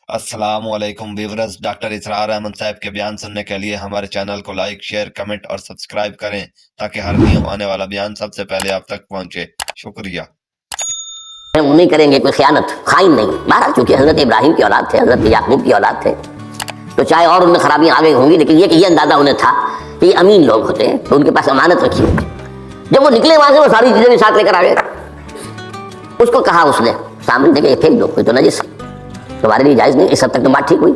السلام علیکم viewers, doctor اسرار احمد صاحب کے بیان سننے کے لیے ہمارے چینل کو لائک، شیئر، کمنٹ اور سبسکرائب کریں تاکہ ہر نیو آنے والا بیان سب سے پہلے آپ تک پہنچے۔ شکریہ۔ وہ نہیں کریں گے کوئی خیانت، خائن نہیں۔ بہرحال چونکہ حضرت ابراہیم کی اولاد تھے، حضرت یعقوب کی اولاد تھے، تو چاہے اور ان میں خرابیاں آگے ہوں گی، لیکن یہ اندازہ انہیں تھا کہ یہ امین لوگ ہوتے ہیں تو ان کے پاس امانت رکھی ہوگی۔ جب وہ نکلے وہاں سے وہ ساری چیزیں بھی ساتھ لے کر آ گئے۔ اس کو کہا اس نے سامنے دیکھے یہ پھینک دو، یہ تو نجس ہے، تمہارے لیے جائز نہیں۔ اس حد تک تو بات ٹھیک ہوئی۔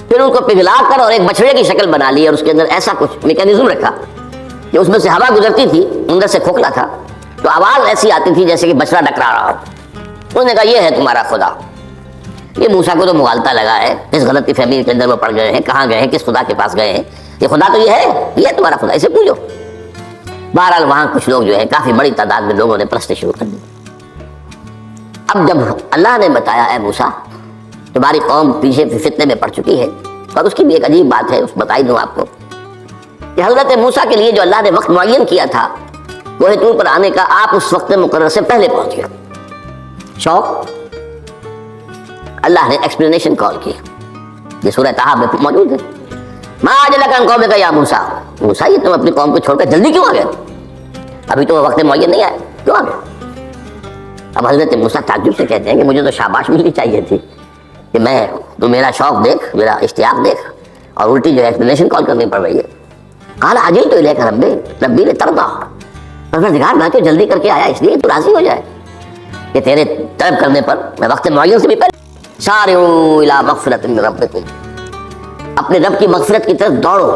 پھر ان کو پگھلا کر اور ایک بچڑے کی شکل بنا لی اور اس کے اندر ایسا کچھ میکینزم رکھا کہ اس میں سے ہوا گزرتی تھی، اندر سے کھوکھلا تھا تو آواز ایسی آتی تھی جیسے کہ بچڑا ڈکرا رہا ہو۔ انہوں نے کہا یہ ہے تمہارا خدا۔ یہ موسیٰ کو تو مغالطہ لگا ہے، اس غلطی فہمی کے اندر وہ پڑ گئے ہیں، کہاں گئے ہیں، کس خدا کے پاس گئے ہیں، یہ خدا تو یہ ہے تمہارا خدا، اسے پوجو۔ بہرحال وہاں کچھ لوگ جو ہے کافی بڑی تعداد میں لوگوں نے پرستی شروع کر دی۔ اب جب اللہ نے بتایا اے موسیٰ تمہاری قوم پیچھے فتنے میں پڑ چکی ہے، اور اس کی بھی ایک عجیب بات ہے، بتائی دوں آپ کو کہ حضرت موسیٰ کے لیے جو اللہ نے وقت معین کیا تھا کوہ طور پر آنے کا، آپ اس وقت مقرر سے پہلے پہنچ گئے۔ شوق اللہ نے ایکسپلینیشن کال کی، یہ سورہ طٰہٰ میں موجود ہے۔ ما اجلک عن قومک یا موسیٰ، موسیٰ یہ تم اپنی قوم کو چھوڑ کر جلدی کیوں آ گئے؟ ابھی تو وقت معین نہیں آیا، کیوں آ گئے؟ اب حضرت موسیٰ تعجب سے کہتے ہیں کہ مجھے تو شاباش ملنی چاہیے تھی کہ میں تو میرا شوق دیکھ، میرا اشتیاق دیکھ، اور الٹی جو ایکسپلینیشن کال کرنی پڑ رہی ہے۔ قال عجلت الیک ربی لترضیٰ، پروردگار میں تو جلدی کر کے آیا اس لیے تو راضی ہو جائے کہ تیرے طلب کرنے پر میں وقت معین سے بھی پہلے۔ سارعوا الی مغفرۃ من ربکم، اپنے رب کی مغفرت کی طرف دوڑو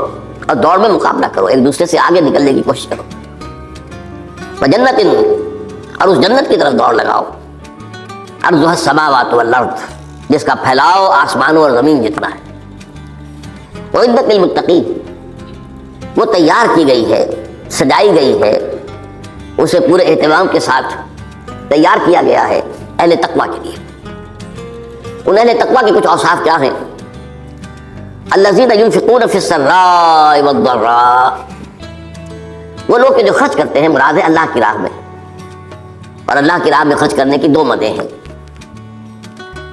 اور دوڑ میں مقابلہ کرو، ایک دوسرے سے آگے نکلنے کی کوشش کرو۔ وجنت، اور اس جنت کی طرف دوڑ لگاؤ، عرضها السماوات والارض، جس کا پھیلاؤ آسمانوں اور زمین جتنا ہے۔ اعدت للمتقین، وہ تیار کی گئی ہے، سجائی گئی ہے، اسے پورے اہتمام کے ساتھ تیار کیا گیا ہے اہل تقویٰ کے لیے۔ ان اہل تقویٰ کے کچھ اوصاف کیا ہیں؟ الذین ینفقون فی السراء والضراء، وہ لوگ جو خرچ کرتے ہیں مراد ہے اللہ کی راہ میں، اور اللہ کی راہ میں خرچ کرنے کی دو مدیں ہیں۔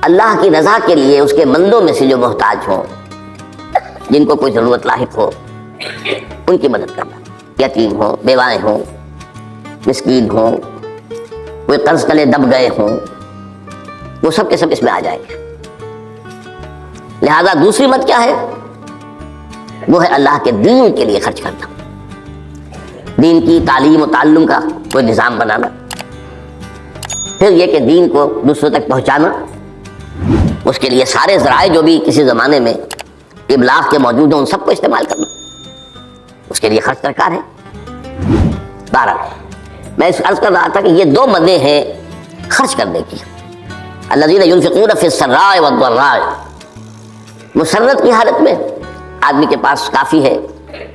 اللہ کی رضا کے لیے اس کے بندوں میں سے جو محتاج ہوں، جن کو کوئی ضرورت لاحق ہو، ان کی مدد کرنا، یتیم ہوں، بیوائیں ہوں، مسکین ہوں، کوئی قرض تلے دب گئے ہوں، وہ سب کے سب اس میں آ جائیں گے۔ لہذا دوسری مت کیا ہے؟ وہ ہے اللہ کے دین کے لیے خرچ کرنا، دین کی تعلیم و تعلم کا کوئی نظام بنانا، پھر یہ کہ دین کو دوسروں تک پہنچانا، اس کے لیے سارے ذرائع جو بھی کسی زمانے میں ابلاغ کے موجود ہیں ان سب کو استعمال کرنا، اس کے لیے خرچ درکار ہے۔ بہرحال میں اس عرض کر رہا تھا کہ یہ دو مدیں ہیں خرچ کرنے کی۔ الذین ینفقون فی السراء والضراء، مسرت کی حالت میں آدمی کے پاس کافی ہے،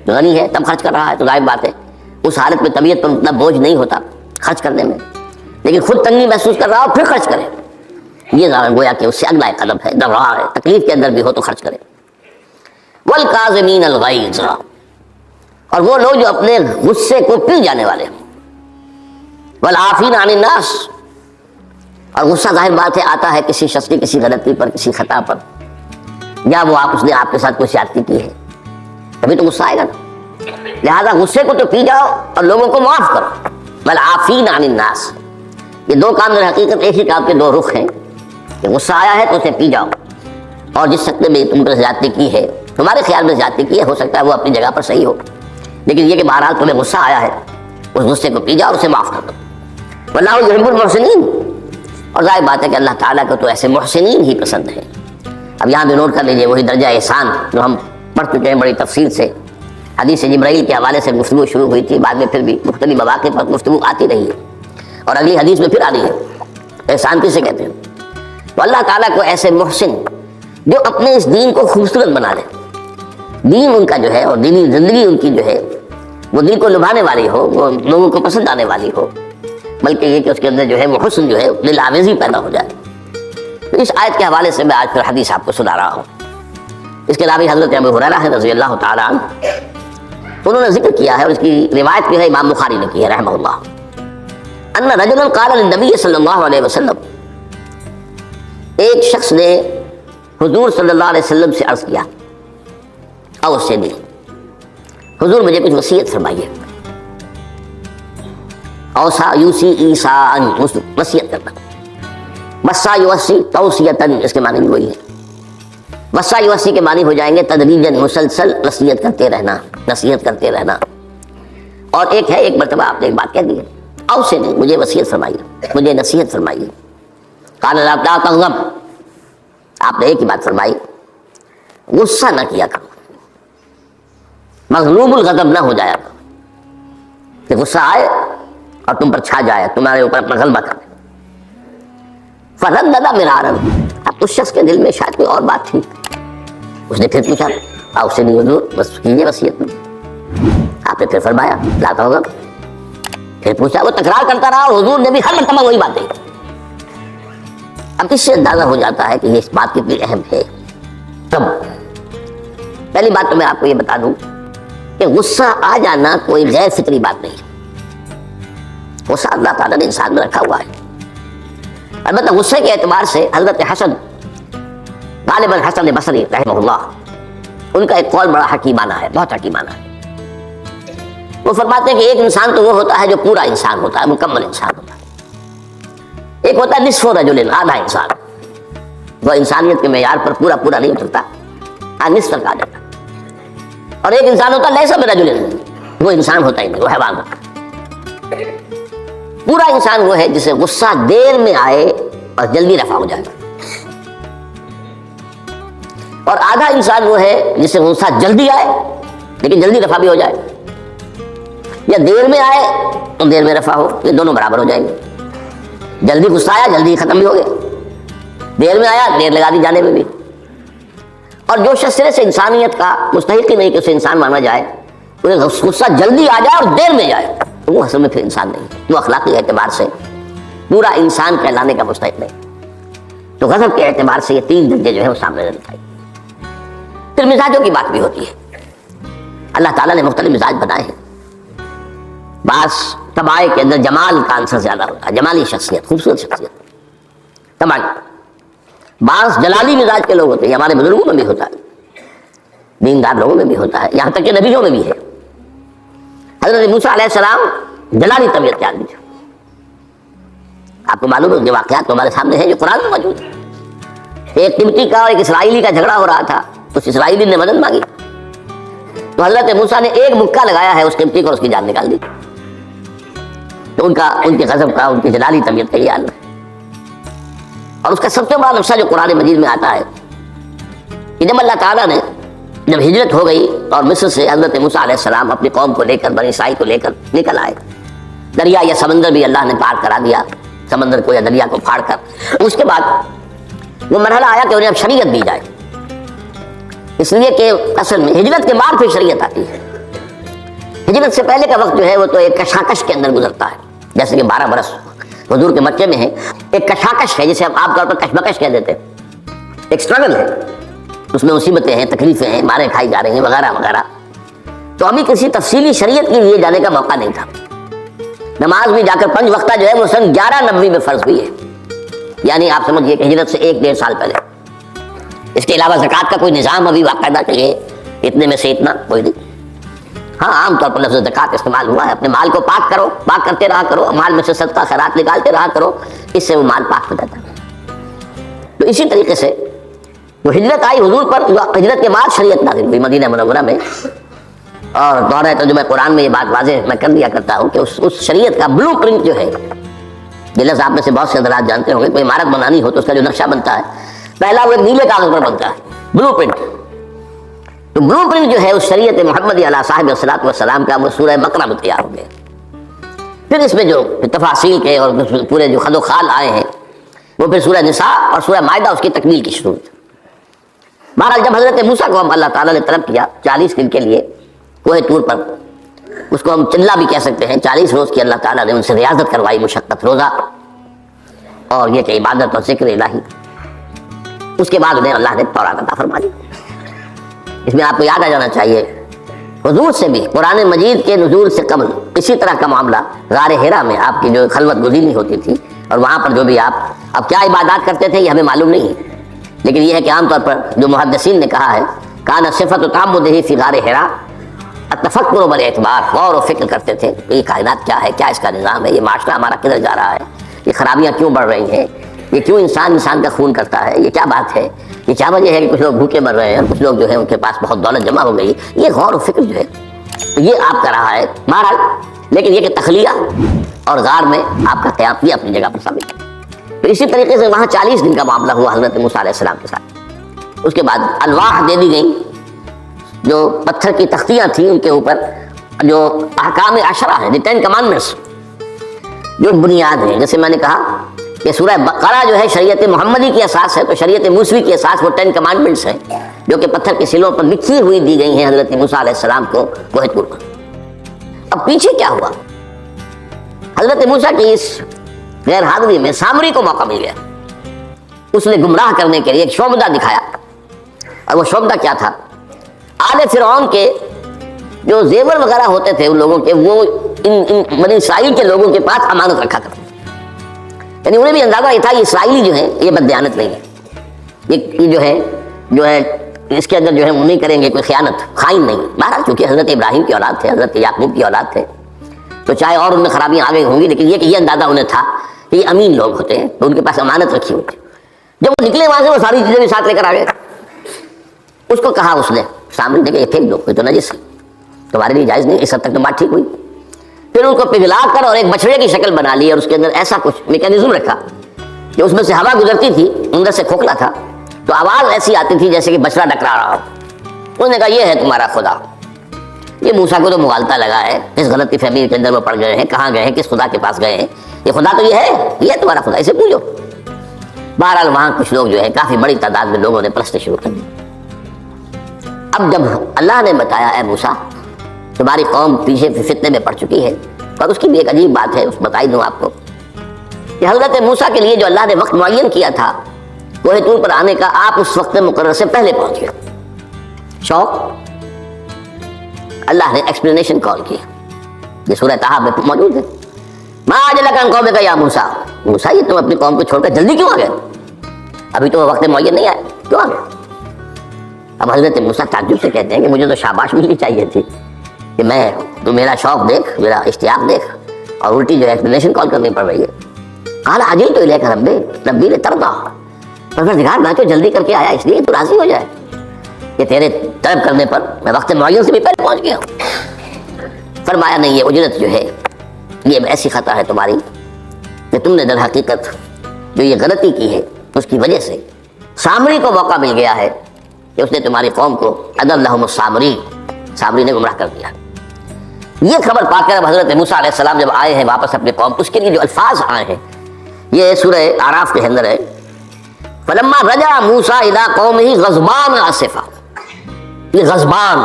غنی ہے، تب خرچ کر رہا ہے تو ظاہر بات ہے اس حالت میں طبیعت پر اتنا بوجھ نہیں ہوتا خرچ کرنے میں، لیکن خود تنگی محسوس کر رہا ہو پھر خرچ کرے، یہ گویا کہ اس سے اگلا ایک قدم ہے، ضرع ہے، تکلیف کے اندر بھی ہو تو خرچ کرے۔ والکاظمین الغیظ، اور وہ لوگ جو اپنے غصے کو پی جانے والے ہیں۔ والعافین عن الناس، اور غصہ ظاہر بات ہے آتا ہے کسی شخص کی کسی غلطی پر، کسی خطا پر، یا وہ اس نے آپ کے ساتھ کوئی زیادتی کی ہے، تبھی تو غصہ آئے گا نا۔ لہذا غصے کو تو پی جاؤ اور لوگوں کو معاف کرو۔ والعافین عن الناس، یہ دو کام در حقیقت ایک ہی کام کے دو رخ ہیں کہ غصہ آیا ہے تو اسے پی جاؤ، اور جس شخص نے تم پر زیادتی کی ہے، تمہارے خیال میں زیادتی کی ہے، ہو سکتا ہے وہ اپنی جگہ پر صحیح ہو، لیکن یہ کہ بہرحال تمہیں غصہ آیا ہے، اس غصے کو پی جاؤ اور اسے معاف کر دو۔ واللہ یحب المحسنین، اور ظاہر بات ہے کہ اللہ تعالیٰ کو تو ایسے محسنین ہی پسند ہے۔ اب یہاں بھی نوٹ کر لیجئے وہی درجہ احسان جو ہم پڑھ چکے ہیں بڑی تفصیل سے، حدیث جبرائیل کے حوالے سے گفتگو شروع ہوئی تھی، بعد میں پھر بھی مختلف مواقع پر گفتگو آتی رہی ہے، اور اگلی حدیث میں پھر آ رہی ہے۔ احسان کسے کہتے ہیں؟ تو اللہ تعالیٰ کو ایسے محسن جو اپنے اس دین کو خوبصورت بنا لے، دین ان کا جو ہے اور دینی زندگی ان کی جو ہے وہ دل کو لبھانے والی ہو، وہ لوگوں کو پسند آنے والی ہو، بلکہ یہ کہ اس کے اندر جو ہے وہ حسن جو ہے دل آویزی پیدا ہو جائے۔ تو اس آیت کے حوالے سے میں آج پھر حدیث آپ کو سنا رہا ہوں۔ اس کے راوی حضرت ابو ہریرہ ہے رضی اللہ تعالیٰ عنہ، انہوں نے ذکر کیا ہے اور اس کی روایت بھی ہے امام بخاری نے کی ہے رحمہ اللہ، ان رجلا قال للنبی صلی اللہ علیہ وسلم، ایک شخص نے حضور صلی اللہ علیہ وسلم سے عرض کیا اور اس سے نہیں، حضور مجھے کچھ وصیت فرمائیے. اوصا یوسی ایسا، وصیت کرنا. وصا یوسی توصیتاً، اس کے معنی بھی وہی ہے. وصا یوسی کے معنی ہو جائیں گے تدریجاً، مسلسل وصیت کرتے رہنا، نصیحت کرتے رہنا. اور ایک ہے، ایک مرتبہ آپ نے ایک بات کہہ دی ہے، او سے نہیں، مجھے وصیت فرمائیے، مجھے نصیحت فرمائیے. قال لا تغضب، آپ نے ایک ہی بات فرمائی، غصہ نہ کیا کرو، مغلوب الغضب نہ ہو جایا کرو کہ غصہ آئے اور تم پر چھا جائے، تمہارے اوپر اپنا غلبہ کرے. فردد مرارا، اب اس شخص کے دل میں شاید کوئی اور بات تھی. اس نے پھر پوچھا، او سے نہیں حضور، بس کیجیے وصیت میں. آپ نے پھر فرمایا لا تغضب. پھر پوچھا، وہ تکرار کرتا رہا اور حضور نے بھی ہر مرتبہ وہی بات کہی. اب اس سے اندازہ ہو جاتا ہے کہ یہ اس بات کتنی اہم ہے. تب پہلی بات تو میں آپ کو یہ بتا دوں کہ غصہ آ جانا کوئی غیر فطری بات نہیں. غصہ اللہ تعالیٰ نے انسان میں رکھا ہوا ہے. البتہ غصے کے اعتبار سے حضرت حسن، غالباً حسن بصری رحمہ اللہ، ان کا ایک قول بڑا حکیمانہ ہے، بہت حکیمانہ ہے. وہ فرماتے ہیں کہ ایک انسان تو وہ ہوتا ہے جو پورا انسان ہوتا ہے، مکمل انسان ہوتا ہے. ایک ہوتا ہے نصف رجل، آدھا انسان، وہ انسانیت کے معیار پر پورا نہیں اترتا، نصف تک آ جاتا. اور ایک انسان ہوتا ہے لیس برجل، وہ انسان ہوتا ہی نہیں، وہ حیوان ہوتا ہے. پورا انسان وہ ہے جسے غصہ دیر میں آئے اور جلدی رفع ہو جائے. اور آدھا انسان وہ ہے جسے غصہ جلدی آئے لیکن جلدی رفع بھی ہو جائے، یا دیر میں آئے تو دیر میں رفع ہو، یہ دونوں برابر ہو جائیں گے. جلدی غصہ آیا جلدی ختم بھی ہو گیا، دیر میں آیا دیر لگا دی جانے میں بھی. اور جو شخص سرے سے انسانیت کا مستحق ہی نہیں کہ اسے انسان مانا جائے، انہیں غصہ جلدی آ جائے اور دیر میں جائے، تو وہ اصل میں پھر انسان نہیں، وہ اخلاقی اعتبار سے پورا انسان کہلانے کا مستحق نہیں. تو غضب کے اعتبار سے یہ تین درجے جو ہے وہ سامنے دکھائی. پھر مزاجوں کی بات بھی ہوتی ہے. اللہ تعالیٰ نے مختلف مزاج بنائے ہیں. بعض طبائع کے اندر جمال کا عنصر زیادہ ہوتا ہے، جمالی شخصیت، خوبصورت شخصیت طبعا. بعض جلالی مزاج کے لوگ ہوتے ہیں، ہمارے بزرگوں میں بھی ہوتا ہے، دیندار لوگوں میں بھی ہوتا ہے، یہاں تک کہ نبیوں میں بھی ہے. حضرت موسیٰ علیہ السلام جلالی طبیعت کے آدمی تھے. آپ کو معلوم ہے کہ واقعات ہمارے سامنے ہیں جو قرآن میں موجود ہیں. ایک قبطی کا اور ایک اسرائیلی کا جھگڑا ہو رہا تھا، اس اسرائیلی نے مدد مانگی تو حضرت موسیٰ نے ایک مکہ لگایا ہے اس قبطی کو، اس کی جان نکال دی. تو ان کے غضب کا، ان کی جلالی طبیعت کا یہ حال ہے. اور اس کا سب سے بڑا نقشہ جو قرآن مجید میں آتا ہے کہ جب اللہ تعالیٰ نے جب ہجرت ہو گئی اور مصر سے حضرت موسیٰ علیہ السلام اپنی قوم کو لے کر، بنی اسرائیل کو لے کر نکل آئے، دریا یا سمندر بھی اللہ نے پار کرا دیا، سمندر کو یا دریا کو پھاڑ کر. اس کے بعد وہ مرحلہ آیا کہ انہیں اب شریعت دی جائے، اس لیے کہ اصل میں ہجرت کے بعد پھر شریعت آتی ہے. ہجرت سے پہلے کا وقت جو ہے وہ تو ایک کشاکش کے اندر گزرتا ہے، جیسے کہ 12 برس حضور کے مکے میں ہے. ایک کشاکش ہے جسے ہم عام طور پر کشمکش کہہ دیتے ہیں، ایک سٹرگل ہے، اس میں مصیبتیں ہیں، تکلیفیں ہیں، ماریں کھائی جا رہی ہیں وغیرہ وغیرہ. تو ابھی کسی تفصیلی شریعت کے لیے جانے کا موقع نہیں تھا. نماز بھی جا کر 5 وقتہ جو ہے وہ سن 1190 میں فرض ہوئی ہے، یعنی آپ سمجھیے کہ ہجرت سے 1-1.5 سال پہلے. اس کے علاوہ زکوٰۃ کا کوئی نظام ابھی باقاعدہ کہ یہ اتنے میں سے اتنا کوئی نہیں. ہاں عام طور پر لفظ زکوٰۃ استعمال ہوا ہے. اپنے مال کو پاک کرو، پاک کرتے رہا کرو، مال میں سے صدقہ خیرات نکالتے رہا کرو، اس سے وہ مال پاک ہو جاتا ہے. تو اسی طریقے سے وہ ہجرت آئی حضور پر، ہجرت کے بعد شریعت نازل ہوئی مدینہ منورہ میں. اور دورہ ترجمہ قرآن میں یہ بات واضح میں کر دیا کرتا ہوں کہ اس شریعت کا بلو پرنٹ جو ہے، یہ لفظ آپ میں سے بہت سے حضرات جانتے ہوں گے، کوئی عمارت بنانی ہو تو اس کا جو نقشہ بنتا ہے پہلا وہ ایک نیلے کاغذ پر بنتا ہے، بلو پرنٹ. تو بلو پرنٹ جو ہے اس شریعت محمدی علیہ صاحب الصلاۃ والسلام کا، وہ سورہ بقرہ میں تیار ہو گیا. پھر اس میں جو تفاصیل کے اور پورے جو خد و خال آئے ہیں وہ پھر سورہ نساء اور سورہ مائدہ اس کی تکمیل کی شروع ہوئی. بہرحال جب حضرت موسیٰ کو ہم اللہ تعالیٰ نے طلب کیا 40 دن کے لیے کوہ طور پر، اس کو ہم چلہ بھی کہہ سکتے ہیں، 40 روز کی اللہ تعالیٰ نے ان سے ریاضت کروائی، مشقت، روزہ اور یہ کہ عبادت اور ذکر الہی. اس کے بعد انہیں اللہ نے تورات عطا فرما دی. اس میں آپ کو یاد آ جانا چاہیے حضور سے بھی قرآن مجید کے نزول سے قبل اسی طرح کا معاملہ غار حرا میں آپ کی جو خلوت گزینی ہوتی تھی، اور وہاں پر جو بھی آپ اب کیا عبادات کرتے تھے یہ ہمیں معلوم نہیں ہے، لیکن یہ ہے کہ عام طور پر جو محدثین نے کہا ہے کان صفت تعمدہ فی غار حرا التفکر بالاعتبار، غور و فکر کرتے تھے کہ یہ کائنات کیا ہے، کیا اس کا نظام ہے، یہ معاشرہ ہمارا کدھر جا رہا ہے، یہ خرابیاں کیوں بڑھ رہی ہیں، یہ کیوں انسان کا خون کرتا ہے، یہ کیا بات ہے، یہ کیا وجہ ہے کہ کچھ لوگ بھوکے مر رہے ہیں، کچھ لوگ جو ہے ان کے پاس بہت دولت جمع ہو گئی. یہ غور و فکر جو ہے یہ آپ کا رہا ہے بہرحال. لیکن یہ کہ تخلیہ اور غار میں آپ کا قیام یہ اپنی جگہ پر ثابت ہے. تو اسی طریقے سے وہاں 40 دن کا معاملہ ہوا حضرت موسیٰ علیہ السلام کے ساتھ. اس کے بعد الواح دے دی گئیں، جو پتھر کی تختیاں تھیں ان کے اوپر جو احکام عشرہ ہیں، 10 کمانڈمنٹس جو بنیاد ہیں. جیسے میں نے کہا کہ سورہ بقرہ جو ہے شریعت محمدی کی اساس ہے، تو شریعت موسوی کی اساس وہ 10 کمانڈمنٹس ہیں جو کہ پتھر کے سلوں پر لکھی ہوئی دی گئی ہیں حضرت موسیٰ علیہ السلام کو کوہ طور پر. اب پیچھے کیا ہوا؟ حضرت موسیٰ کی اس غیر حاضری میں سامری کو موقع مل گیا. اس نے گمراہ کرنے کے لیے ایک شعبدہ دکھایا، اور وہ شعبدہ کیا تھا؟ آل فرعون کے جو زیور وغیرہ ہوتے تھے ان لوگوں کے، وہ ان بنی اسرائیل کے لوگوں کے پاس امانت رکھا کرتے. یعنی انہیں بھی اندازہ یہ تھا یہ اسرائیلی جو ہیں یہ بددیانت نہیں ہے، یہ جو ہے اس کے اندر جو ہے وہ نہیں کریں گے کوئی خیانت، خائن نہیں. بہرحال چونکہ حضرت ابراہیم کی اولاد تھے، حضرت یعقوب کی اولاد تھے، تو چاہے اور ان میں خرابیاں آ گئی ہوں گی، لیکن یہ کہ یہ اندازہ انہیں تھا کہ یہ امین لوگ ہوتے ہیں تو ان کے پاس امانت رکھی ہوئی تھی. جب وہ نکلے وہاں سے وہ ساری چیزیں بھی ساتھ لے کر آ گئے. اس کو کہا اس نے سامنے دیکھے یہ پھینک دو، یہ تو نجس ہے، تمہارے لیے جائز نہیں. اس حد تک تو بات ٹھیک ہوئی. پھر ان کو پگھلا کر اور ایک بچڑے کی شکل بنا لی اور اس کے اندر ایسا کچھ میکینزم رکھا کہ اس میں سے ہوا گزرتی تھی، اندر سے کھوکھلا تھا تو آواز ایسی آتی تھی جیسے کہ بچڑا ڈکرا رہا ہو. انہوں نے کہا یہ ہے تمہارا خدا. یہ موسیٰ کو تو مغالطہ لگا ہے، اس غلطی فہمی کے اندر وہ پڑ گئے ہیں، کہاں گئے ہیں، کس خدا کے پاس گئے ہیں، یہ خدا تو یہ ہے تمہارا خدا، اسے پوجو. بہرحال وہاں کچھ لوگ جو ہے کافی بڑی تعداد میں لوگوں نے پرست شروع کر دی. اب جب اللہ نے بتایا اے موسیٰ تمہاری قوم پیچھے فتنے میں پڑ چکی ہے، اور اس کی بھی ایک عجیب بات ہے، اس بتائی دوں آپ کو کہ حضرت موسیٰ کے لیے جو اللہ نے وقت معین کیا تھا کوہ طور پر آنے کا، آپ اس وقت مقرر سے پہلے پہنچ گئے. شوق اللہ نے ایکسپلینیشن کال کی، یہ سورہ طٰہٰ میں موجود ہے. ما اعجلک عن قومک یا موسیٰ، موسیٰ یہ تم اپنی قوم کو چھوڑ کر جلدی کیوں آ گئے؟ ابھی تو وقت معین نہیں آیا، کیوں آ گئے؟ اب حضرت موسیٰ تعجب سے کہتے ہیں کہ مجھے تو شاباش ملنی چاہیے تھی کہ میں تو میرا شوق دیکھ، میرا اشتیاق دیکھ، اور الٹی جو ایکسپلینیشن کال کرنی پڑ رہی ہے. قال عجلت الیک ربی لترضیٰ، پروردگار میں تو جلدی کر کے آیا اس لیے تو راضی ہو جائے کہ تیرے طلب کرنے پر میں وقت معین سے بھی پہلے پہنچ گیا ہوں. فرمایا نہیں، یہ اجرت جو ہے یہ ایسی خطا ہے تمہاری کہ تم نے در حقیقت جو یہ غلطی کی ہے اس کی وجہ سے سامری کو موقع مل گیا ہے کہ اس نے تمہاری قوم کو اضل لہم السامری، سامری نے گمراہ کر دیا. یہ خبر پا کر اب حضرت موسیٰ علیہ السلام جب آئے ہیں واپس اپنے قوم، اس کے لیے جو الفاظ آئے ہیں یہ سورہ اعراف کے اندر ہے. فلما رجع موسیٰ الی قومہ غضبان آسفا. یہ غضبان،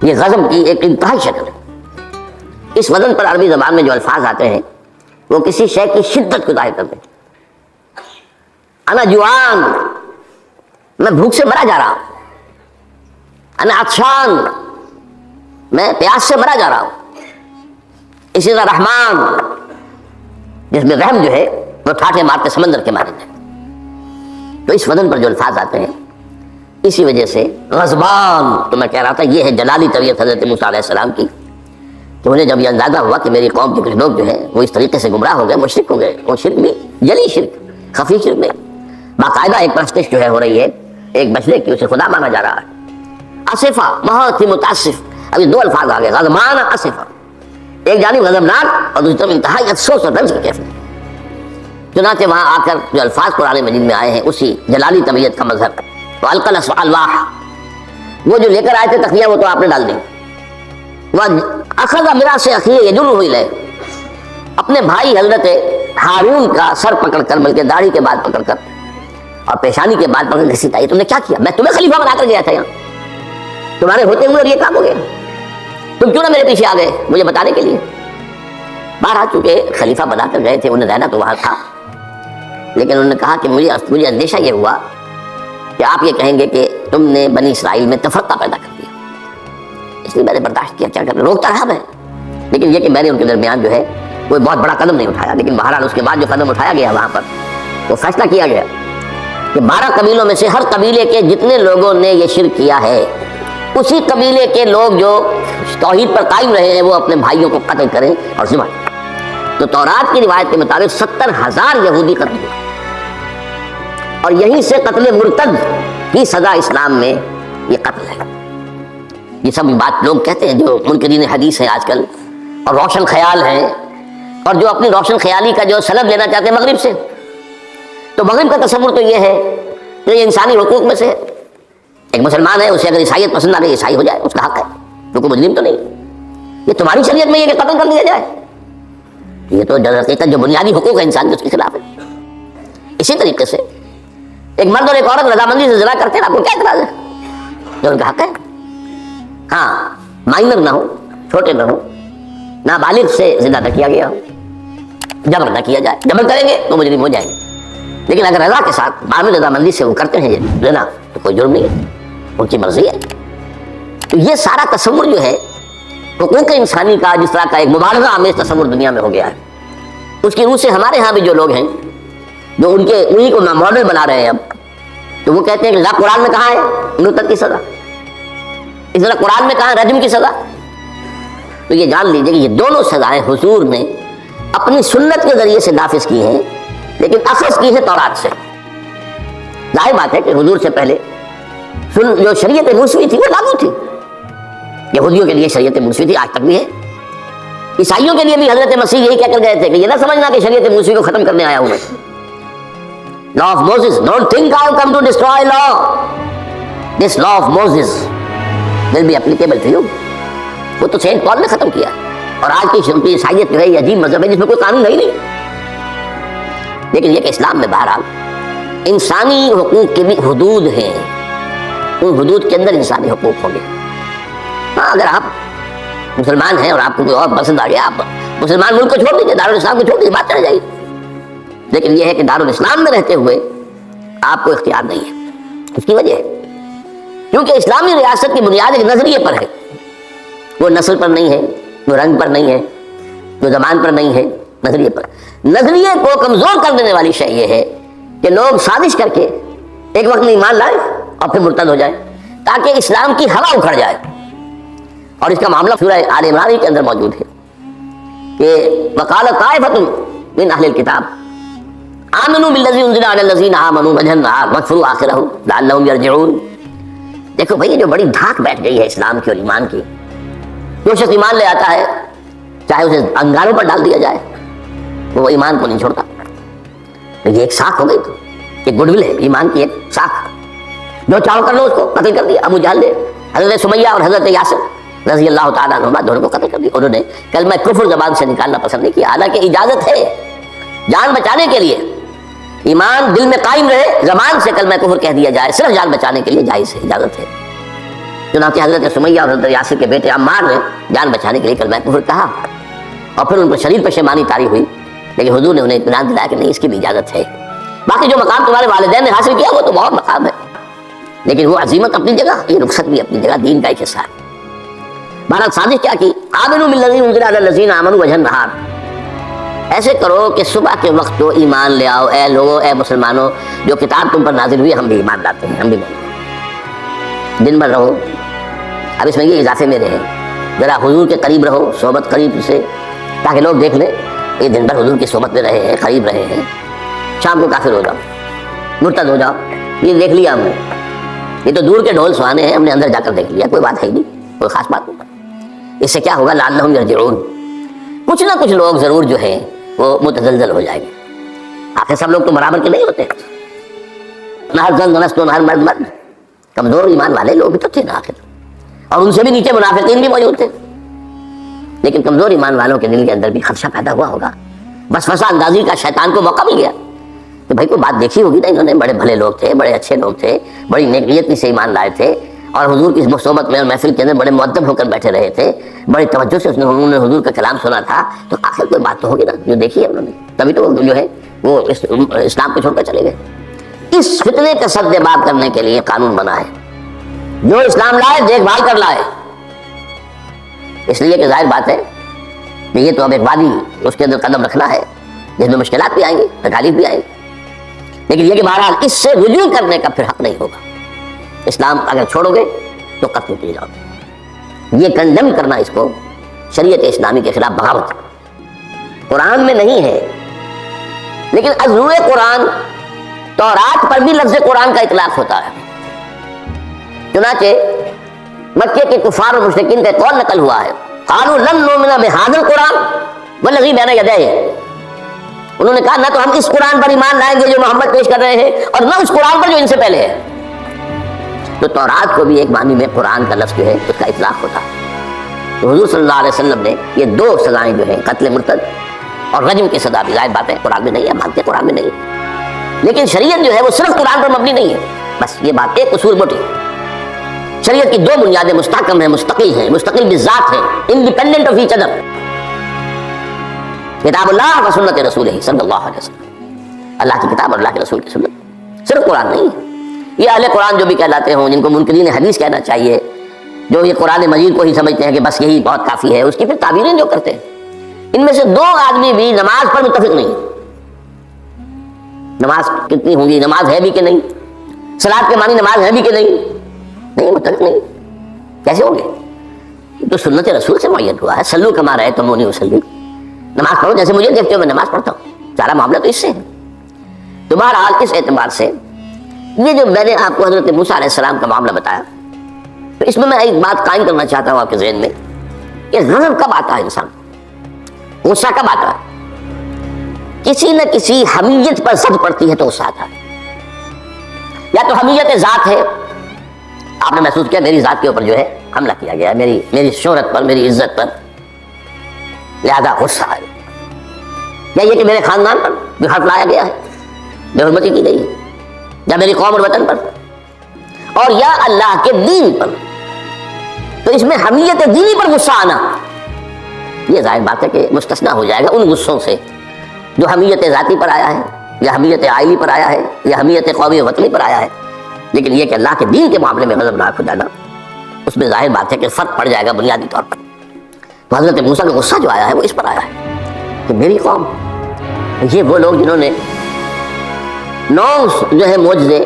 یہ غضب کی ایک انتہائی شکل ہے. اس وزن پر عربی زبان میں جو الفاظ آتے ہیں وہ کسی شے کی شدت کو ظاہر کرتے ہیں. انا جوعان، میں بھوک سے مرا جا رہا ہوں. انا عطشان، میں پیاس سے مرا جا رہا ہوں. اسی طرح رحمان، جس میں رحم جو ہے وہ ٹھاٹھے مارتے سمندر کے مانند ہے. تو اس وزن پر جو الفاظ آتے ہیں اسی وجہ سے غضبان، تو میں کہہ رہا تھا یہ ہے جلالی طبیعت حضرت موسیٰ علیہ السلام کی. تو انہیں جب یہ اندازہ ہوا کہ میری قوم کے کچھ لوگ جو ہیں وہ اس طریقے سے گمراہ ہو گئے، مشرک ہو گئے، وہ شرک بھی جلی شرک، خفی شرک نہیں، باقاعدہ ایک پرستش جو ہے ہو رہی ہے ایک بچڑے کی، اسے خدا مانا جا رہا ہے. آصفہ، بہت ہی متاسف. ابھی دو الفاظ آ گئے، غضبان آصفہ، ایک جانب غضبناک اور دوسری طرف انتہائی افسوس اور رنج کی کیفیت. چنانچہ وہاں آ کر جو الفاظ قرآن مجید میں آئے ہیں اسی جلالی طبیعت کا مظہر. تو القل الواح، وہ جو لے کر آئے تھے تخلیہ وہ تو آپ نے ڈال دی. اخذ میراث اخیہ یجرہ الیہ، اپنے بھائی حضرت ہارون کا سر پکڑ کر، بلکہ داڑھی کے بال پکڑ کر اور پیشانی کے بال پکڑ کر گھسیٹا. یہ تم نے کیا کیا؟ میں تمہیں خلیفہ بنا کر گیا تھا، یہاں تمہارے ہوتے ہوئے یہ کام ہو گیا، تم کیوں نہ میرے پیچھے آ گئے مجھے بتانے کے لیے؟ بہرحال چونکہ خلیفہ بنا کر گئے تھے، انہیں رہنا تو وہاں تھا، لیکن انہوں نے کہا کہ مجھے اندیشہ یہ ہوا کہ آپ یہ کہیں گے کہ تم نے بنی اسرائیل میں تفرقہ پیدا کر دیا، اس لیے میں نے برداشت کیا. کیا کرنا، روکتا رہا میں، لیکن یہ کہ میں نے ان کے درمیان جو ہے کوئی بہت بڑا قدم نہیں اٹھایا. لیکن بہرحال اس کے بعد جو قدم اٹھایا گیا وہاں پر وہ فیصلہ کیا گیا کہ 12 قبیلوں میں سے ہر قبیلے کے جتنے لوگوں نے یہ شرک کیا ہے اسی قبیلے کے لوگ جو توحید پر قائم رہے ہیں وہ اپنے بھائیوں کو قتل کریں اور ذبح کریں۔ تو تورات کی روایت کے مطابق 70,000 یہودی قتل ہوئے، اور یہیں سے قتل مرتد کی سزا اسلام میں یہ قتل ہے۔ یہ سب بات لوگ کہتے ہیں جو منکرین حدیث ہیں آج کل اور روشن خیال ہیں، اور جو اپنی روشن خیالی کا جو سند لینا چاہتے ہیں مغرب سے، تو مغرب کا تصور تو یہ ہے کہ یہ انسانی حقوق میں سے ہے۔ ایک مسلمان ہے، اسے اگر عیسائیت پسند آ گئی عیسائی ہو جائے، اس کا حق ہے، کیونکہ مجرم تو نہیں۔ یہ تمہاری شریعت میں یہ کہ قتل کر دیا جائے، یہ تو در حقیقت جو بنیادی حقوق ہے انسان کے اس کے خلاف ہے۔ اسی طریقے سے ایک مرد اور ایک عورت رضامندی سے زنا کرتے ہیں، آپ کو کیا اعتراض ہے؟ یہ ان کا حق ہے۔ ہاں، مائنر نہ ہو، چھوٹے نہ ہو، نابالغ سے زنا نہ کیا گیا ہو، جبر نہ کیا جائے، جبر کریں گے تو مجرم ہو جائیں گے، لیکن اگر رضا کے ساتھ باہمی رضامندی سے وہ کرتے ہیں زنا تو کوئی جرم نہیں ہے، ان کی مرضی ہے۔ تو یہ سارا تصور جو ہے حقوق انسانی کا، جس طرح کا ایک مبالغہ آمیز تصور دنیا میں ہو گیا ہے، اس کی روح سے ہمارے ہاں بھی جو لوگ ہیں جو انہی کو ماڈل بنا رہے ہیں اب، تو وہ کہتے ہیں کہ لا قرآن میں کہاں ہے مرتد کی سزا، اس طرح قرآن میں کہاں ہے رجم کی سزا۔ تو یہ جان لیجیے کہ یہ دونوں سزائیں حضور نے اپنی سنت کے ذریعے سے نافذ کی ہیں، لیکن اخذ کی ہے تورات سے۔ ظاہر بات ہے کہ حضور سے پہلے جو شریعت موسوی تھی وہ لاگو تھی، یہودیوں کے لیے شریعت موسوی تھی، آج تک بھی ہے۔ عیسائیوں کے لیے بھی حضرت مسیح یہی کہہ کر گئے تھے کہ یہ نہ سمجھنا کہ شریعت موسوی کو ختم کرنے آیا ہوں میں۔ Law of Moses, don't think I have come to destroy law. This law of Moses will be applicable to you. وہ تو سینٹ پال نے ختم کیا، اور آج کی عیسائیت جو ہے یہ عجیب مذہب ہے جس میں کوئی قانون نہیں۔ لیکن یہ کہ اسلام میں بہرحال انسانی حقوق کے بھی حدود ہیں، ان حدود کے اندر انسانی حقوق ہوں گے۔ ہاں، اگر آپ مسلمان ہیں اور آپ کو کوئی اور پسند آ گیا، آپ مسلمان ملک کو چھوڑ دیجیے، دارالاسلام کو چھوڑ دیجیے، بات چل جائے گی۔ لیکن یہ ہے کہ دارالاسلام میں رہتے ہوئے آپ کو اختیار نہیں ہے۔ اس کی وجہ ہے کیونکہ اسلامی ریاست کی بنیاد ایک نظریے پر ہے، وہ نسل پر نہیں ہے، وہ رنگ پر نہیں ہے، وہ زبان پر نہیں ہے، نظریے پر۔ نظریے کو کمزور کر دینے والی شے یہ ہے کہ لوگ سازش کر کے ایک وقت میں ایمان لائیں اور پھر مرتد ہو جائیں، تاکہ اسلام کی ہوا اکھڑ جائے۔ اور اس کا معاملہ سورہ آل عمران کے اندر موجود ہے کہ وقال طائفۃ من اہل الکتاب آمنوا بالذی انزل علی الذین آمنوا وجہ النہار واکفروا آخرہ لعلہم یرجعون۔ دیکھو بھائی، یہ جو بڑی دھاک بیٹھ گئی ہے اسلام کی اور ایمان کی، جو شخص ایمان لے آتا ہے چاہے اسے انگاروں پر ڈال دیا جائے وہ ایمان کو نہیں چھوڑتا۔ یہ ایک ساکھ ہو گئی، تو ایک گڈ ول ہے ایمان کی، ایک ساکھ، جو چاہو کر لو اس کو قتل کر دیا۔ ابو جہل نے حضرت سمیہ اور حضرت یاسر رضی اللہ تعالیٰ عنہما دونوں کو قتل کر دیا، انہوں نے کلمہ کفر زبان سے نکالنا پسند نہیں کیا، حالانکہ اجازت ہے جان بچانے کے لیے، ایمان دل میں قائم رہے، زبان سے کلمہ کفر کہہ دیا جائے، صرف جان بچانے کے لیے جائز ہے، اجازت ہے۔ چنانچہ حضرت سمیہ اور حضرت یاسر کے بیٹے عمار نے جان بچانے کے لیے کلمہ کفر کہا، اور پھر ان پر شدید پشیمانی طاری ہوئی، لیکن حضور نے انہیں اطمینان دلایا کہ نہیں، اس کی بھی اجازت ہے۔ باقی جو مقام تمہارے والدین نے حاصل کیا وہ تو بہت مقام ہے، لیکن وہ عظیمت اپنی جگہ، یہ رخصت بھی اپنی جگہ، دین کا ایک حصہ ہے۔ بہرحال سازش کیا کی؟ آمنوا بالذی انزل علی الذین آمنوا وجہ النہار، ایسے کرو کہ صبح کے وقت تو ایمان لے آؤ، اے لوگو، اے مسلمانوں، جو کتاب تم پر نازل ہوئی ہم بھی ایمان لاتے ہیں، ہم بھی دن بھر رہو۔ اب اس میں یہ اضافے میرے ہیں، ذرا حضور کے قریب رہو، صحبت قریب سے، تاکہ لوگ دیکھ لیں یہ دن بھر حضور کی صحبت میں رہے ہیں، قریب رہے ہیں، شام کو کافر ہو جاؤ، مرتد ہو جاؤ، یہ دیکھ لیا ہم نے، یہ تو دور کے ڈھول سہانے ہیں، ہم نے اندر جا کر دیکھ لیا، کوئی بات ہے ہی نہیں، کوئی خاص بات نہیں۔ اس سے کیا ہوگا؟ لعلہم یرجعون، کچھ نہ کچھ لوگ ضرور جو ہیں وہ متزلزل ہو جائیں گے۔ آخر سب لوگ تو برابر کے نہیں ہوتے، نہ ہر زن نست نہ ہر مرد مرد، کمزور ایمان والے لوگ بھی تو تھے نا آخر، اور ان سے بھی نیچے منافقین بھی موجود تھے، لیکن کمزور ایمان والوں کے دل کے اندر بھی خدشہ پیدا ہوا ہوگا، وسوسہ اندازی کا شیطان کو موقع مل گیا کہ بھائی کوئی بات دیکھی ہوگی نا، انہوں نے بڑے بھلے لوگ تھے، بڑے اچھے لوگ تھے، بڑی نیک نیتی سے ایمان لائے تھے، اور حضور کی صحبت میں اور محفل کے اندر بڑے مؤدب ہو کر بیٹھے رہے تھے، بڑی توجہ سے انہوں نے حضور کا کلام سنا تھا، تو آخر کوئی بات تو ہوگی نا جو دیکھی ہے انہوں نے، تبھی تو وہ جو ہے وہ اسلام کو چھوڑ کر چلے گئے۔ اس فتنے کا سد باب کرنے کے لیے قانون بنا ہے، جو اسلام لائے دیکھ بھال کر لائے، اس لیے کہ ظاہر بات ہے کہ یہ تو اب ایک وادی، اس کے اندر قدم رکھنا ہے جس میں مشکلات بھی آئیں گی، تکالیف بھی آئیں گی۔ لیکن یہ کہ بہرحال اس سے رجوع کرنے کا پھر حق نہیں ہوگا. اسلام اگر چھوڑو گے تو قتل کیے جاؤ گے. یہ کنڈم کرنا اس کو شریعت اسلامی کے خلاف بغاوت ہے. قرآن میں نہیں ہے لیکن ازروع قرآن تورات پر بھی لفظ قرآن کا اطلاق ہوتا ہے. چنانچہ مکے کے کفار و مشرکین کا قول نقل ہوا ہے قالوا لن نؤمن بهذا القرآن والذي بين يديه. انہوں نے کہا نہ تو ہم اس قرآن پر ایمان لائیں گے جو محمد پیش کر رہے ہیں اور نہ اس قرآن پر جو ان سے پہلے ہے. تو تورات کو بھی ایک معنی میں قرآن کا لفظ جو ہے اس کا اطلاق ہوتا ہے. تو حضور صلی اللہ علیہ وسلم نے یہ دو سزائیں جو ہیں قتل مرتد اور رجم کی سزا بھی ظاہر بات ہے قرآن میں نہیں ہے, مانتے قرآن میں نہیں ہے, لیکن شریعت جو ہے وہ صرف قرآن پر مبنی نہیں ہے. بس یہ بات ایک اصول موٹی. شریعت کی دو بنیادیں مستحکم ہیں, مستقل بذات ہیں, انڈیپینڈنٹ آف ایچ ادر. کتاب اللہ و سنت رسول صلی اللہ علیہ وسلم, اللہ کی کتاب اور اللہ کے رسول کی سنت, صرف قرآن نہیں ہے. یہ اہل قرآن جو بھی کہلاتے ہوں, جن کو منکرین حدیث کہنا چاہیے, جو یہ قرآن مجید کو ہی سمجھتے ہیں کہ بس یہی بہت کافی ہے, اس کی پھر تعبیریں جو کرتے ہیں, ان میں سے دو آدمی بھی نماز پر متفق نہیں. نماز کتنی ہوں گی, نماز ہے بھی کہ نہیں, صلاۃ کے معنی نماز ہے بھی کہ نہیں متفق نہیں. کیسے ہوں گے؟ تو سنت رسول سے معین ہوا ہے صلو کما رأیتمونی اصلی, نماز پڑھو جیسے مجھے دیکھتے ہو میں نماز پڑھتا ہوں. سارا معاملہ تو اس سے ہے. تو بہرحال اس اعتبار سے یہ جو میں نے آپ کو حضرت موسیٰ علیہ السلام کا معاملہ بتایا, تو اس میں میں ایک بات قائم کرنا چاہتا ہوں آپ کے ذہن میں کہ غضب کب آتا ہے انسان کو, غصہ کب آتا ہے؟ کسی نہ کسی حمیت پر زد پڑتی ہے تو غصہ آتا ہے. یا تو حمیت ذات ہے, آپ نے محسوس کیا میری ذات کے اوپر جو ہے حملہ کیا گیا ہے, میری شہرت پر, میری عزت پر, لہذا غصہ ہے. یا یہ کہ میرے خاندان پر بھی حرف لایا گیا ہے, بے حرمتی کی گئی ہے, یا میری قوم اور وطن پر, اور یا اللہ کے دین پر. تو اس میں حمیت دینی پر غصہ آنا یہ ظاہر بات ہے کہ مستثنیٰ ہو جائے گا ان غصوں سے جو حمیت ذاتی پر آیا ہے, یا حمیت عائلی پر آیا ہے, یا حمیت قومی وطنی پر آیا ہے. لیکن یہ کہ اللہ کے دین کے معاملے میں غضبناک ہو جانا, اس میں ظاہر بات ہے کہ فرق پڑ جائے گا بنیادی طور پر. تو حضرت موسیٰ کا غصہ جو آیا ہے وہ اس پر آیا ہے کہ میری قوم, یہ وہ لوگ جنہوں نے 9 جو ہے معجزے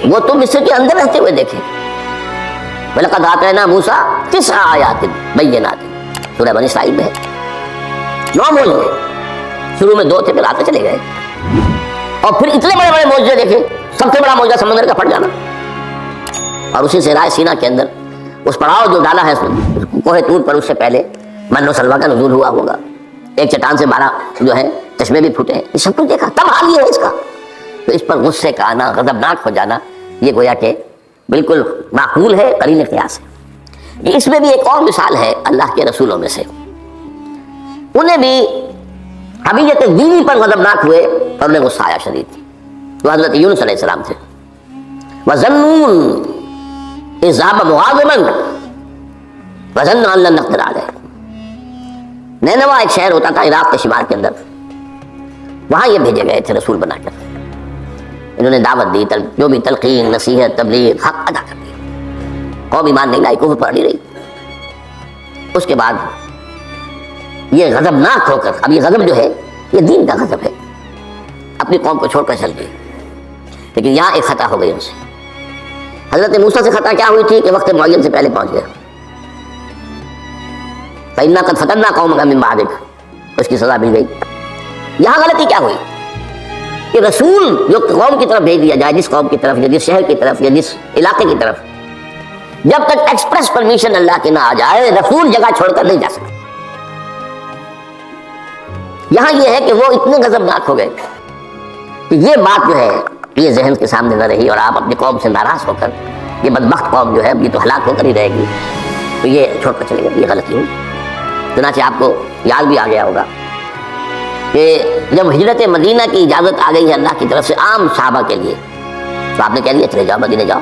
وہ تو مصر کے اندر رہتے ہوئے دیکھے. وَلَقَدْ آتَيْنَا مُوسَىٰ 9 آیات بَيِّنَاتٍ, سورہ بنی اسرائیل میں ہے. 9 معجزے, شروع میں 2 تھے پھر آتے چلے گئے, اور پھر اتنے بڑے بڑے معجزے دیکھے. سب سے بڑا معجزہ سمندر کا پھٹ جانا, اور اسی صحرائے سینا کے اندر اس پڑاؤ جو ڈالا ہے کوہ طور پر, اس سے پہلے من و سلویٰ کا نزول ہوا ہوگا, ایک چٹان سے 12 جو ہے چشمے بھی پھوٹے ہیں, یہ سب کچھ دیکھا. تب حال یہ ہے اس کا. تو اس پر غصے کا آنا, غضبناک ہو جانا, یہ گویا کہ بالکل معقول ہے, قرین قیاس ہے. اس میں بھی ایک اور مثال ہے اللہ کے رسولوں میں سے, انہیں بھی حمیت دینی پر غضبناک ہوئے اور انہیں غصہ آیا شدید. تو حضرت یونس علیہ السلام تھے. وَظَنُّونَ إِذْ ذَهَبَ مُغَاضِبًا وَظَنَّ أَن لَّن نَّقْدِرَ عَلَيْهِ. نینوا ایک شہر ہوتا تھا عراق کے شمال کے اندر, وہاں یہ بھیجے گئے تھے رسول بنا کر. انہوں نے دعوت دی, جو بھی تلقین, نصیحت, تبلیغ, حق ادا کر دیا. قوم ایمان نہیں لائی, کفر پر اڑی رہی. اس کے بعد یہ غضبناک ہو کر, اب یہ غضب جو ہے یہ دین کا غضب ہے, اپنی قوم کو چھوڑ کر چل گئی. لیکن یہاں ایک خطا ہو گئی ان سے. حضرت موسیٰ سے خطا کیا ہوئی تھی کہ وقت معین سے پہلے پہنچ گیا. فَإِنَّا قَدْ فَتَنَّا قَوْمَكَ مِن بَعْدِكَ, اس کی سزا مل گئی. یہاں غلطی کیا ہوئی کہ رسول جو قوم کی طرف بھیج دیا جائے, جس قوم کی طرف یا جس شہر کی طرف یا جس علاقے کی طرف, جب تک ایکسپریس پرمیشن اللہ کی نہ آ جائے رسول جگہ چھوڑ کر نہیں جا سکتا. یہاں یہ ہے کہ وہ اتنے غضبناک ہو گئے کہ یہ بات جو ہے یہ ذہن کے سامنے نہ رہی, اور آپ اپنی قوم سے ناراض ہو کر, یہ بدبخت قوم جو ہے یہ تو ہلاک ہو کر ہی رہے گی, تو یہ چھوڑ کر چلے گئے. یہ غلطی ہوئی. چنانچہ آپ کو یاد بھی آ گیا ہوگا کہ جب ہجرت مدینہ کی اجازت آ گئی ہے اللہ کی طرف سے عام صحابہ کے لیے, تو آپ نے کہہ دیا چلے جاؤ مدینہ جاؤ,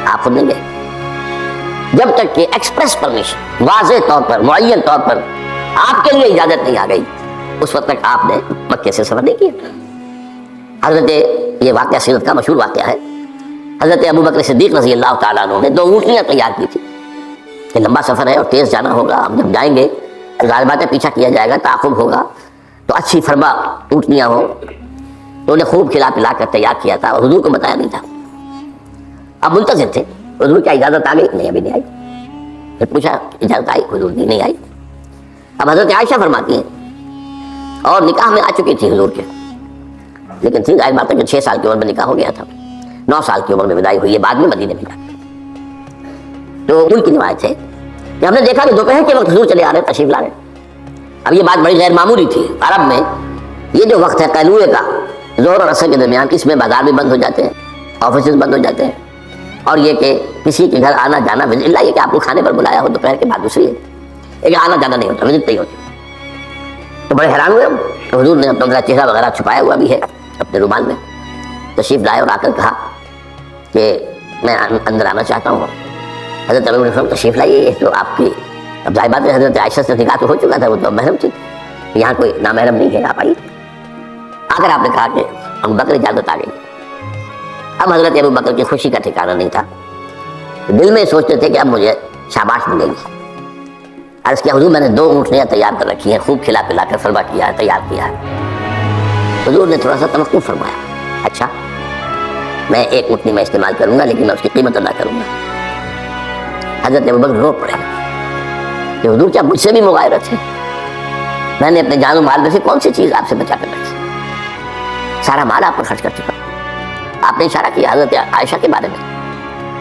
آپ خود نہیں گئے جب تک کہ ایکسپریس پرمیشن واضح طور پر, معین طور پر آپ کے لیے اجازت نہیں آ گئی. اس وقت تک آپ نے مکے سے سفر نہیں کیا. حضرت, یہ واقعہ سیرت کا مشہور واقعہ ہے, حضرت ابو بکر صدیق رضی اللہ تعالیٰ عنہ نے 2 اونٹنیاں تیار کی تھی کہ لمبا سفر ہے اور تیز جانا ہوگا, ہم جب جائیں گے ظاہر بات ہے پیچھا کیا جائے گا, تعاقب ہوگا, تو اچھی فرما اونٹنیاں ہوں. انہوں نے خوب کھلا پلا کر تیار کیا تھا اور حضور کو بتایا نہیں تھا. اب منتظر تھے حضور کیا اجازت آ گئی؟ نہیں ابھی نہیں آئی. پھر پوچھا اجازت آئی؟ حضور نہیں آئی. اب حضرت عائشہ فرماتی ہیں اور نکاح میں آ چکی تھی حضور کے، لیکن تھی ظاہر بات ہے کہ 6 سال کی عمر میں نکاح ہو گیا تھا، 9 سال کی عمر میں وداعی ہوئی ہے، بعد میں مدینے میں جا کے. تو ان کی روایت ہے کہ ہم نے دیکھا کہ دوپہر کے وقت حضور چلے آ رہے تشریف لا رہے. اب یہ بات بڑی غیر معمولی تھی. عرب میں یہ جو وقت ہے قیلولے کا، ظہر اور عصر کے درمیان، اس میں بازار بھی بند ہو جاتے ہیں، آفیسز بند ہو جاتے ہیں، اور یہ کہ کسی کے گھر آنا جانا اللہ یہ کہ آپ کو کھانے پر بلایا ہو دوپہر کے بعد دوسری ہے، ایک آنا جانا نہیں ہوتا، وزٹ نہیں ہوتی. تو بڑے حیران ہوئے. تو حضور نے اپنا چہرہ وغیرہ چھپایا ہوا بھی ہے اپنے رومال میں، تشریف لائے اور آ کر کہا کہ میں اندر آنا چاہتا ہوں. حضرت ابو بکر تشریف لائیے. تو آپ کی اب ظاہر بات ہے حضرت عائشہ سے نکاح تو ہو چکا تھا، وہ تو محرم تھی، یہاں کوئی نامحرم نہیں ہے، آپ آئیے. آ کر آپ نے کہا کہ ابو بکر اجازت آ گئی. اب حضرت ابو بکر کی خوشی کا ٹھکانہ نہیں تھا، دل میں سوچتے تھے کہ اب مجھے شاباش ملے گی. عرض کیا حضور میں نے 2 اونٹنیاں تیار کر رکھی ہیں، خوب کھلا پلا کر سلوا کیا ہے، تیار کیا ہے. حضور نے تھوڑا سا توقف فرمایا. اچھا میں 1 اونٹنی میں استعمال کروں گا لیکن میں اس کی قیمت ادا کروں گا. حضرت ابو بکر رو پڑے کہ حضور کیا مجھ سے بھی مغایرت ہے؟ میں نے اپنے جان و مال میں سے کون سی چیز آپ سے بچا کر رکھی؟ سارا مال آپ پر خرچ کر چکا. آپ نے اشارہ کیا حضرت عائشہ کے بارے میں.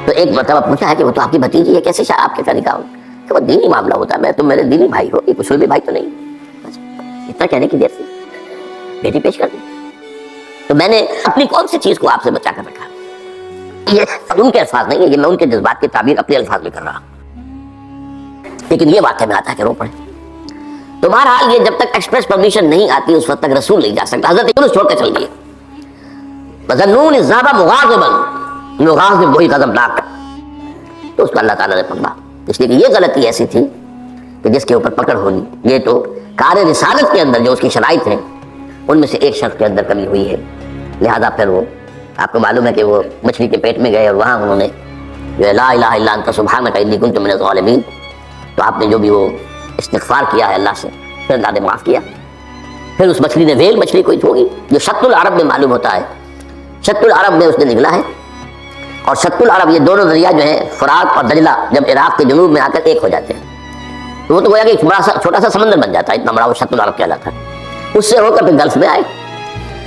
تو ایک مرتبہ پوچھا ہے کہ وہ تو آپ کی بھتیجی ہے، کیسے آپ کے ساتھ نکاح ہوگا؟ کہ وہ دینی معاملہ ہوتا ہے، میں تو میرے دینی بھائی ہو، یہ کچھ بھی بھائی تو نہیں. اتنا کہنے کی دیر سے بیٹی پیش کر دی. تو میں نے اپنی کون سی چیز کو آپ سے بچا کر رکھا؟ یہ ان کے الفاظ نہیں ہے، یہ میں ان کے جذبات کی تعبیر اپنے الفاظ میں کر رہا ہوں. لیکن یہ واقعہ میں آتا ہے کہ رو پڑے. تو بہرحال یہ جب تک ایکسپریس پرمیشن نہیں آتی اس وقت تک رسول نہیں جا سکتا. حضرت یونس چھوڑ کے چل دیے. وَظَنُّونِ الذَّهَبَ مُغَاضِبًا، مغاضب وہی غضبناک. تو اس کو اللہ تعالیٰ نے پکڑا، اس لیے کہ یہ غلطی ایسی تھی کہ جس کے اوپر پکڑ ہونی. یہ تو کار رسالت کے اندر جو اس کی شرائط ہیں ان میں سے ایک شرط کے اندر کمی ہوئی ہے. لہذا پھر وہ آپ کو معلوم ہے کہ وہ مچھلی کے پیٹ میں گئے اور وہاں انہوں نے جو لا الہ الا انت سبحانک انی کنت من الظالمین، تو آپ نے جو بھی وہ استغفار کیا ہے اللہ سے، پھر اللہ نے معاف کیا. پھر اس مچھلی نے ویل مچھلی کوئی ہوگی جو شط العرب میں معلوم ہوتا ہے، شط العرب میں اس نے نکلا ہے. اور شط العرب یہ دونوں دریا جو ہیں فرات اور دجلہ جب عراق کے جنوب میں آ کر ایک ہو جاتے ہیں تو وہ تو گویا کہ ایک چھوٹا سا سمندر بن جاتا ہے، اتنا بڑا وہ شط العرب کہلاتا ہے. اس سے ہو کر پھر گلف میں آئے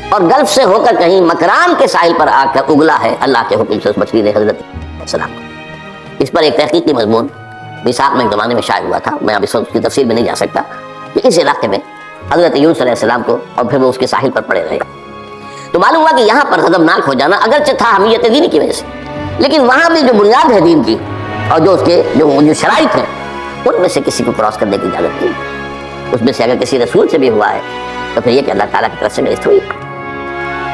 اور گلف سے ہو کر کہیں مکران کے ساحل پر آ کر اگلا ہے اللہ کے حکم سے اس مچھلی نے حضرت السلام. اس پر ایک تحقیقی مضمون میثاق میں ایک زمانے میں شائع ہوا تھا، میں اب اس وقت کی تفصیل میں نہیں جا سکتا، کہ اس علاقے میں حضرت یونس علیہ السلام کو اور پھر وہ اس کے ساحل پر پڑے رہے. تو معلوم ہوا کہ یہاں پر غضبناک ہو جانا اگرچہ تھا حمیت دینی کی وجہ سے، لیکن وہاں بھی جو بنیاد ہے دین کی اور جو اس کے جو شرائط ہیں ان میں سے کسی کو کراس کرنے کی اجازت نہیں. اس میں سے اگر کسی رسول سے بھی ہوا ہے تو پھر یہ کہ اللہ تعالیٰ کی طرف سے گرفت ہوئی.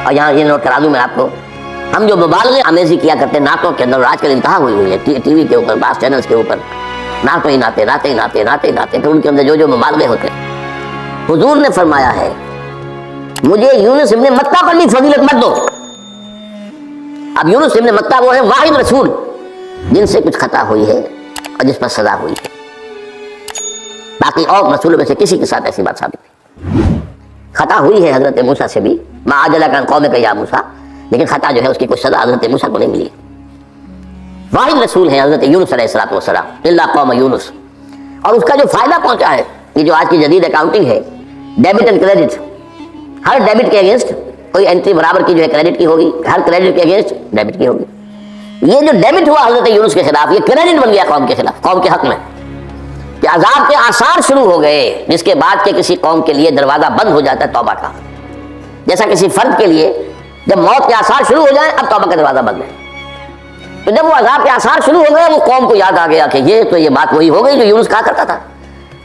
اور یہاں یہ نوٹ کرا دوں میں آپ کو، ہم جو مبالغے آمیزی کیا کرتے ہیں نعتوں کے اندر، اور آج کل انتہا ہوئی ہوئی ہے ٹی وی کے اوپر، بعض چینلز کے اوپر نعتوں ہی نعتیں نعتیں نعتیں نعتیں نعتیں، پھر ان کے اندر جو مبالغے ہوتے ہیں. حضور نے فرمایا ہے مجھے یونس ابن متہ پر بھی فضیلت مت دو. اب یونس ابن متہ وہ ہے واحد رسول جن سے کچھ خطا ہوئی ہے اور جس پر سزا ہوئی ہے. باقی اور رسولوں میں سے کسی کے ساتھ ایسی بات ثابت نہیں. خطا ہوئی ہے حضرت موسیٰ سے بھی، ما عجلک عن قومک یا موسیٰ، لیکن خطا جو ہے اس کی کوئی سزا حضرت موسیٰ کو نہیں ملی. واحد رسول ہیں حضرت یونس علیہ السلام، الا قوم یونس. اور اس کا جو فائدہ پہنچا ہے، یہ جو آج کی جدید اکاؤنٹنگ ہے، debit and credit, Hare debit کے اگینسٹ کوئی انٹری برابر کی جو ہے کریڈٹ کی ہوگی، ہر کریڈٹ کے اگینسٹ ڈیبٹ کی ہوگی. یہ جو ڈیبٹ ہوا حضرت یونس کے خلاف، یہ کریڈٹ بن گیا قوم کے خلاف، قوم کے حق میں، کہ عذاب کے آثار شروع ہو گئے، جس کے بعد کے کسی قوم کے لیے دروازہ بند ہو جاتا ہے توبہ کا. جیسا کسی فرد کے لیے جب موت کے آثار شروع ہو جائیں اب توبہ کا دروازہ بند ہے، تو جب وہ عذاب کے آثار شروع ہو گئے وہ قوم کو یاد آ گیا کہ یہ بات وہی ہو گئی جو یونس کہا کرتا تھا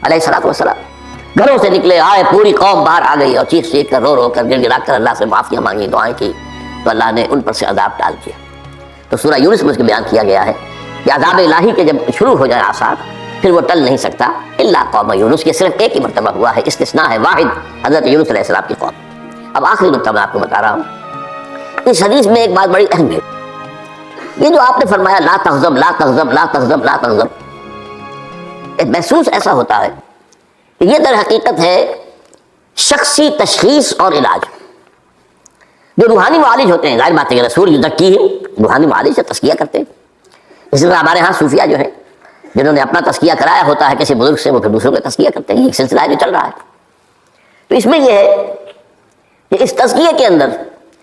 علیہ الصلوۃ والسلام. گھروں سے نکلے آئے، پوری قوم باہر آ گئی اور چیخ چیخ کر رو کر گر گرا کر اللہ سے معافیاں مانگی، دعائیں کی، تو اللہ نے ان پر سے عذاب ٹال دیا. تو سورہ یونس میں اس کے بیان کیا گیا ہے کہ عذاب الہی کے جب شروع ہو جائے آثار پھر وہ ٹل نہیں سکتا الا قوم یونس. یہ صرف ایک ہی مرتبہ ہوا ہے، استثناء ہے واحد، حضرت یونس علیہ السلام کی قوم. اب آخری نقطہ میں آپ کو بتا رہا ہوں. اس حدیث میں ایک بات بڑی اہم ہے، یہ جو آپ نے فرمایا لا تغضب لا تغضب لا تغضب لا تغضب، ایک محسوس ایسا ہوتا ہے کہ یہ در حقیقت ہے شخصی تشخیص اور علاج. جو روحانی معالج ہوتے ہیں، ظاہر بات ہے کہ رسول یزکی روحانی معالج سے تزکیہ کرتے ہیں. اسی طرح ہمارے ہاں صوفیہ جو ہیں جنہوں نے اپنا تزکیہ کرایا ہوتا ہے کسی بزرگ سے، وہ پھر دوسروں کا تزکیہ کرتے ہیں. یہ ایک سلسلہ ہے جو چل رہا ہے. تو اس میں یہ ہے کہ اس تزکیے کے اندر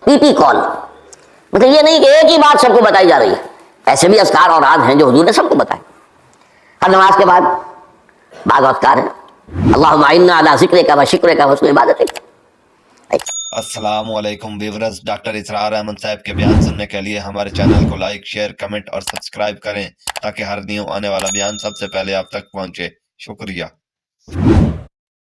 پی پی کال، مطلب یہ نہیں کہ ایک ہی بات سب کو بتائی جا رہی ہے. ایسے بھی اذکار اور راز ہیں جو حضور نے سب کو بتائے. ہر نماز کے بعد بعض اذکار ہیں، اللہم اعنا علی ذکرک و شکرک و حسن عبادتک. السلام علیکم ویورز، ڈاکٹر اسرار احمد صاحب کے بیان سننے کے لیے ہمارے چینل کو لائک، شیئر، کمنٹ اور سبسکرائب کریں تاکہ ہر نیو آنے والا بیان سب سے پہلے آپ تک پہنچے. شکریہ.